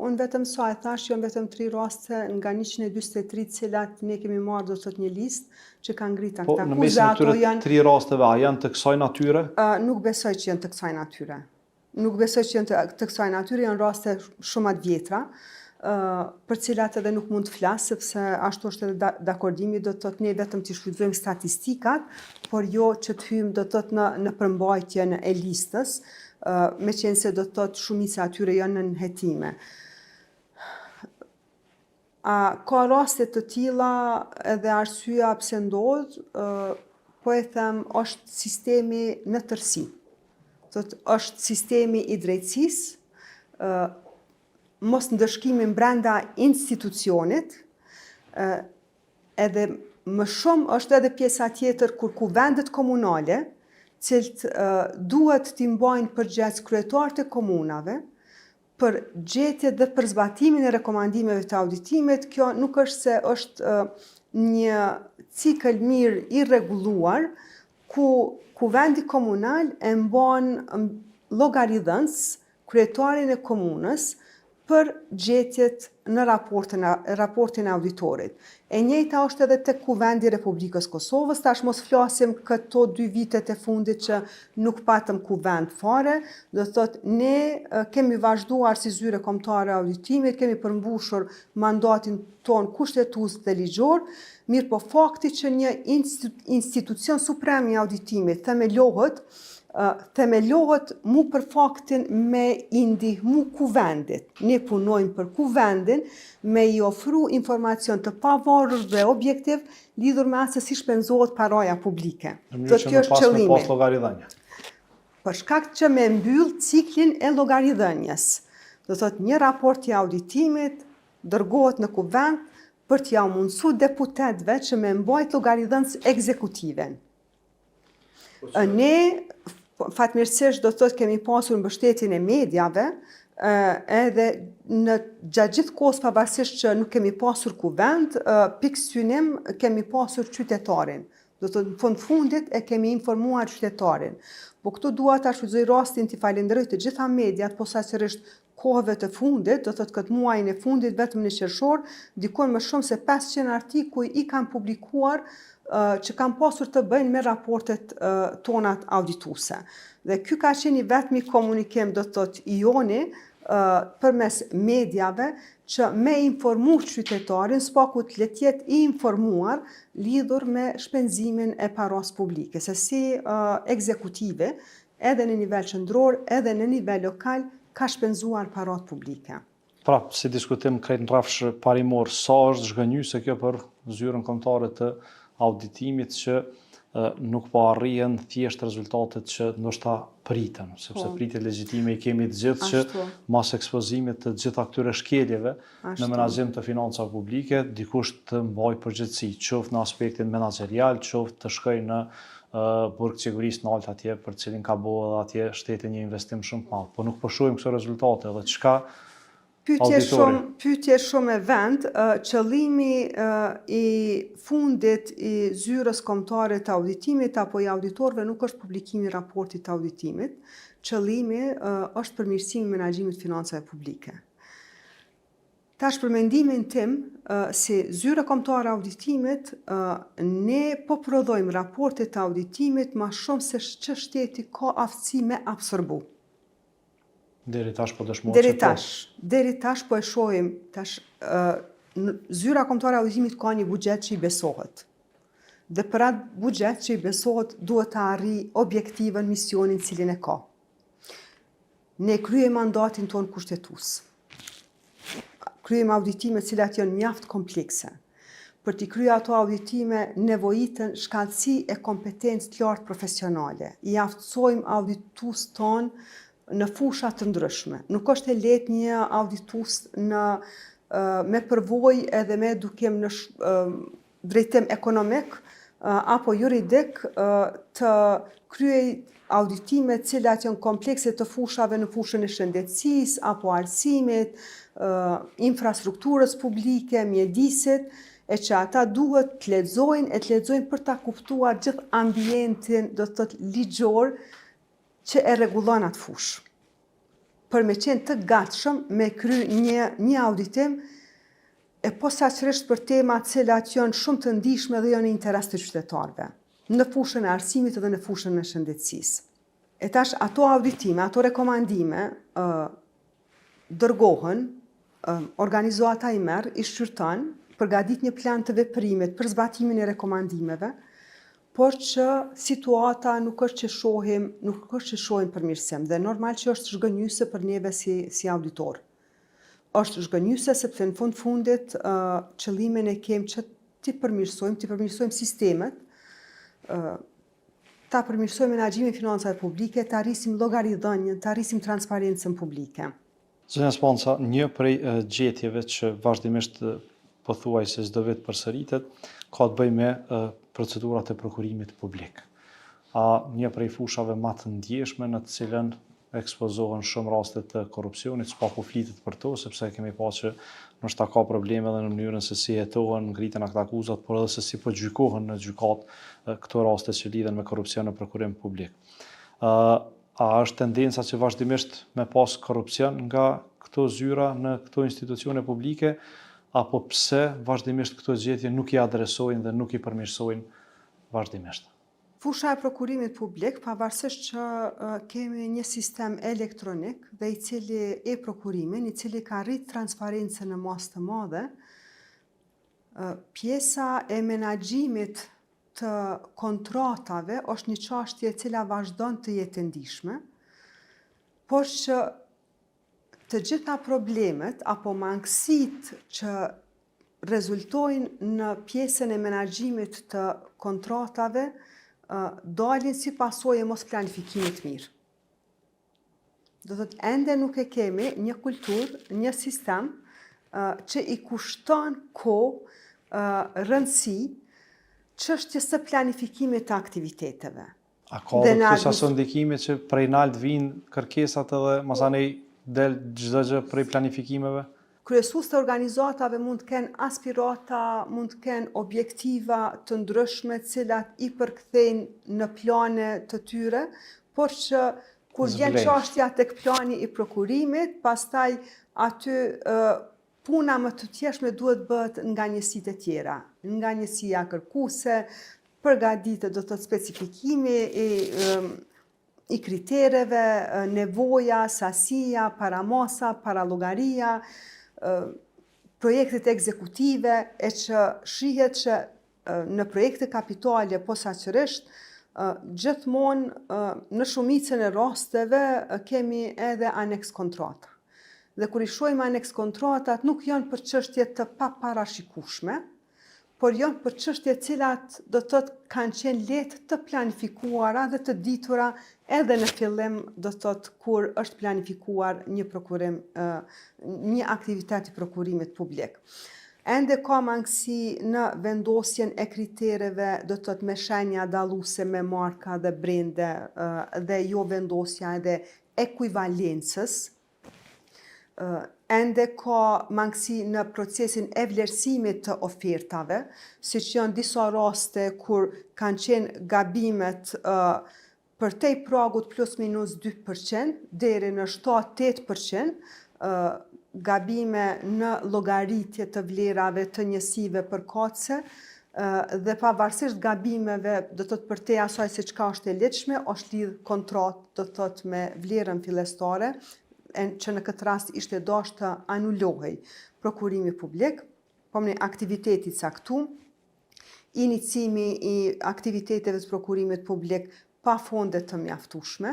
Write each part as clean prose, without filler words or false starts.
unë vetëm sa e thash, janë vetëm 3 raste nga 143 cilat ne kemi marrë do të thotë një listë që kanë ngritur Po, këta në mesin e këtyre 3 rasteve, a janë të kësaj natyre? Nuk besoj që janë të kësaj natyre. Nuk besoj që janë të kësaj natyre, janë raste shumë të vjetra, për cilat edhe nuk mund të flas, sepse ashtu është edhe dakordimi, do të thotë ne vetëm të shfrytëzojmë statistikat, por jo që të hyjmë do të thotë në përmbajtjen e listës, meqense do të thotë shumica atyre janë në nënhetime. Ka raste të tilla edhe arsyeja pse ndodh, po e them, është sistemi në tërësi. Është sistemi i drejtësisë, mos ndëshkimi brenda institucionit, edhe më shumë është edhe pjesa tjetër kur kuvendet komunale, cilët duhet t'i mbajnë përgjegjës kryetarët e komunave për gjetjet dhe për zbatimin e rekomandimeve të auditimit. Kjo nuk është se është një cikël mirë i rregulluar ku kuvendi komunal e mban llogaridhënës kryetarin e komunës për gjetjet në raportin e auditorit. E njëjta është edhe tek Kuvendi i Republikës Kosovës, tash mos flasim këto 2 vitet e fundit që nuk patëm kuvend fare, do të thotë ne kemi vazhduar si zyre kombëtare auditimit, kemi përmbushur mandatin ton kushtetues dhe ligjor, mirë po fakti që një institucion suprem i auditimit themelohet mu për faktin me i ndihmu kuvendit. Ne punojmë për kuvendin me i ofru informacion të pavarur dhe objektiv lidhur me atë se si shpenzohet paraja publike. Do kjo është qëllimi. Pas llogaridhënie. Për shkak që me mbyll ciklin e llogaridhënies. Do thotë një raport i auditimit dërgohet në kuvend për t'ia mundësu deputetëve që me mbajt llogaridhënës ekzekutive. Ne fatmirësisht do të thotë kemi pasur mbështetjen e mediave, edhe gjatë gjithë kohës pavarësisht që nuk kemi pasur kuvend, pikë synim kemi pasur qytetarin. Do të thotë në fundit e kemi informuar qytetarin. Po këtu dua ta shfrytëzoj rastin t'i falenderoj të gjitha mediat, posaçërisht kohëve të fundit, do të thotë këtë muajin e fundit vetëm në qershor, dikon më shumë se 500 artikuj i kanë publikuar që kanë pasur të bëjnë me raportet tonat audituese. Dhe ky ka qenë i vetmi komunikim, do të thotë joni, përmes mediave që me informu qytetarin, s'paku të letjet i informuar lidhur me shpenzimin e paras publike, se si ekzekutive, edhe në nivel qendror, edhe në nivel lokal, ka shpenzuar parat publike. Pra, si diskutim krejt në rrafsh parimor, sa është zhgënjyse kjo për zyrën kombëtare të auditimit që nuk po arrihen thjesht rezultatet që ndoshta priten, sepse pritjet legjitime i kemi të gjithë që mas ekspozimit të gjitha këtyre shkeljeve në menaxhim të financave publike, dikush të mbajë përgjegjësi, qoftë në aspektin menaxherial, qoftë të shkojë në burg sigurisë në Alt atje, për cilin ka bëu edhe atje shteti një investim shumë të madh. Po nuk po shohim këto rezultate dhe çka Pyetje shumë e vend, qëllimi i fundit i zyrës kombëtare të auditimit apo i auditorëve nuk është publikimi i raportit të auditimit, qëllimi është përmirësimi i menaxhimit të financave publike. Tash për mendimin tim, si zyre kombëtare auditimit, ne po prodhojmë raportet të auditimit ma shumë se që shteti ka aftësi me absorbu. Deri tash po dëshmohet. Deri tash po e shohim, zyra kombëtare auditimit ka një buxhet që i besohet. Dhe për atë buxhet që i besohet duhet të arrijë objektivën misionin cilin e ka. Ne kryejmë mandatin ton kushtetues. Kryejmë auditime të cilat janë mjaft komplekse. Për t'i kryer ato auditime nevojiten shkallësi e kompetencë të lartë profesionale. I aftësojmë auditues ton në fusha të ndryshme. Nuk është e lehtë një auditues me përvojë edhe me edukim në drejtim ekonomik apo juridik të kryej auditime të cilat janë komplekse të fushave në fushën e shëndetësisë apo arsimit, infrastrukturës publike, mjedisit, e që ata duhet të lexojnë për ta kuptuar gjithë ambientin, do të thotë ligjor, që e rregullon atë fushë. për me qenë të gatshëm me kry një auditim e posaçërisht për tema cilat janë shumë të ndihshme dhe janë në interes të qytetarëve, në fushën e arsimit dhe në fushën e shëndetësisë. E tash ato auditime, ato rekomandime dërgohen, organizata i merr, i shqyrton, përgatit një plan të veprimit për zbatimin e rekomandimeve, por që situata nuk është që shohim përmirësim dhe normal që është zhgënjyse për neve si auditor. Është zhgënjyse sepse në fundit qëllimin e kem që ti përmirësojmë sistemet, ta përmirësojmë menaxhimin e financave publike, ta arrisim llogaridhënien, ta arrisim transparencën publike. Zonja Sponca, një prej gjetjeve që vazhdimisht pothuajse çdo vit përsëritet, ka të bëjë me procedurat e prokurimit publik. Një prej fushave më të ndjeshme në të cilën ekspozohen shumë raste të korrupsionit, s'paku flitet për to, sepse kemi pasur që ndoshta ka probleme edhe në mënyrën se si hetohen, ngriten aktakuzat, por edhe se si po gjykohen në gjykat këto raste që lidhen me korrupsion në prokurim publik. A është tendenca që vazhdimisht me pas korrupsion nga këto zyra në këto institucione publike, apo pse vazhdimisht këto gjetje nuk i adresojnë dhe nuk i përmirësojnë vazhdimisht? Fusha e prokurimit publik, pavarësisht që kemi një sistem elektronik dhe i cili e-prokurimin, i cili ka rrit transparencën në masë të madhe, pjesa e menaxhimit të kontratave është një çështje e cila vazhdon të jetë e ndihshme, por që të gjitha problemet apo mangësitë që rezultojnë në pjesën e menaxhimit të kontratave dalin si pasojë e mos planifikimit mirë. Do thotë ende nuk e kemi një kulturë, një sistem që i kushton kohë, rëndësi çështjes së planifikimit të aktiviteteve. A ka dhe disa ndikime që prej nalt vinë kërkesat edhe masanej del çdo gjë prej planifikimeve? Kryesues të organizatave mund të kenë aspirata, mund të kenë objektiva të ndryshme cilat i përkthejnë në plane të tyre, por që kur vjen çështja tek plani i prokurimit, pastaj aty puna më të thjeshme duhet bëhet nga njësitë e tjera, nga njësia kërkuese, përgatitet do të thotë specifikimi i kritereve, nevoja, sasia, paramasa, parallogaria, projektet ekzekutive, e që shihet që në projekte kapitale posaçërisht gjithmonë në shumicën e rasteve kemi edhe aneks kontrata. Dhe kur i shohim aneks kontratat nuk janë për çështje të paparashikueshme, por janë për çështje të cilat do të thotë kanë qenë lehtë të planifikuara dhe të ditura edhe në fillim, do të thotë kur është planifikuar një prokurim, një aktivitet i prokurimit publik. Ende ka mangësi në vendosjen e kritereve, do të thotë me shenja dalluese, me marka dhe brende, dhe jo vendosja edhe ekuivalencës. Ende ka mangësi në procesin e vlerësimit të ofertave, siç janë disa raste kur kanë qenë gabimet përtej pragut plus minus 2% deri në 7-8%, gabime në llogaritje të vlerave të njësive përkatëse, dhe pavarësisht gabimeve, do të thotë përtej asaj se çka është e lehtëshme, është lidh kontratë, do të thotë me vlerën fillestare, që në këtë rast ishte dashur të anulohej prokurimi publik, po në aktiviteti caktuar, inicimi i aktiviteteve të prokurimit publik pa fonde të mjaftueshme.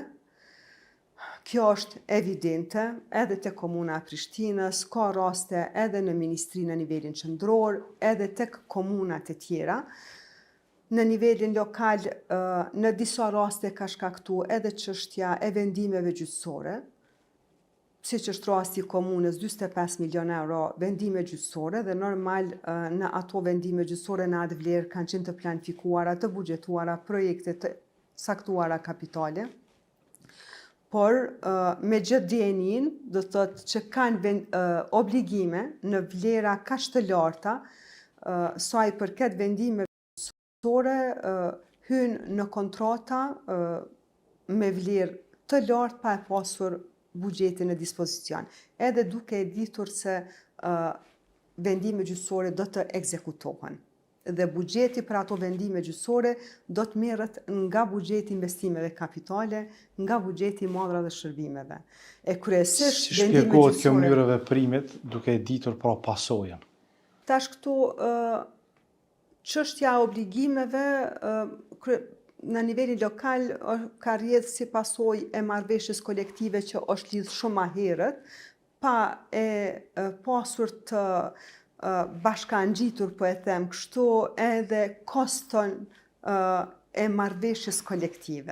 Kjo është evidente edhe te Komuna e Prishtinës, ka raste edhe në ministri në nivelin qendror, edhe tek komunat e tjera. Në nivelin lokal, në disa raste ka shkaktuar edhe çështja e vendimeve gjyqësore, siç është rasti i komunës 45 milion euro vendime gjyqësore dhe normal në ato vendime gjyqësore në atë vlerë kanë qenë të planifikuara, të buxhetuara projekte të saktuara kapitale. Por me gjithë dijenin, do të thotë që kanë obligime në vlera kaq të larta, sa i përket vendimeve gjyqësore, hynë në kontrata me vlerë të lartë pa e pasur buxhetin në dispozicion, edhe duke e ditur se vendime gjyqësore do të ekzekutohen. Dhe buxheti për ato vendime gjyqësore do të merret nga buxheti investimeve kapitale, nga buxheti modra dhe shërbimeve. E kryesisht Si vendime shpjegohet kjo gjyqësore. mënyrë veprimit duke e ditur pra pasojën? Tash këtu çështja e obligimeve në nivelin lokal ka rrjedhë si pasojë e marrëveshjes kolektive që është lidhur shumë më herët, pa e pasur të bashkangjitur, po e them kështu, edhe koston e marrëveshjes kolektive.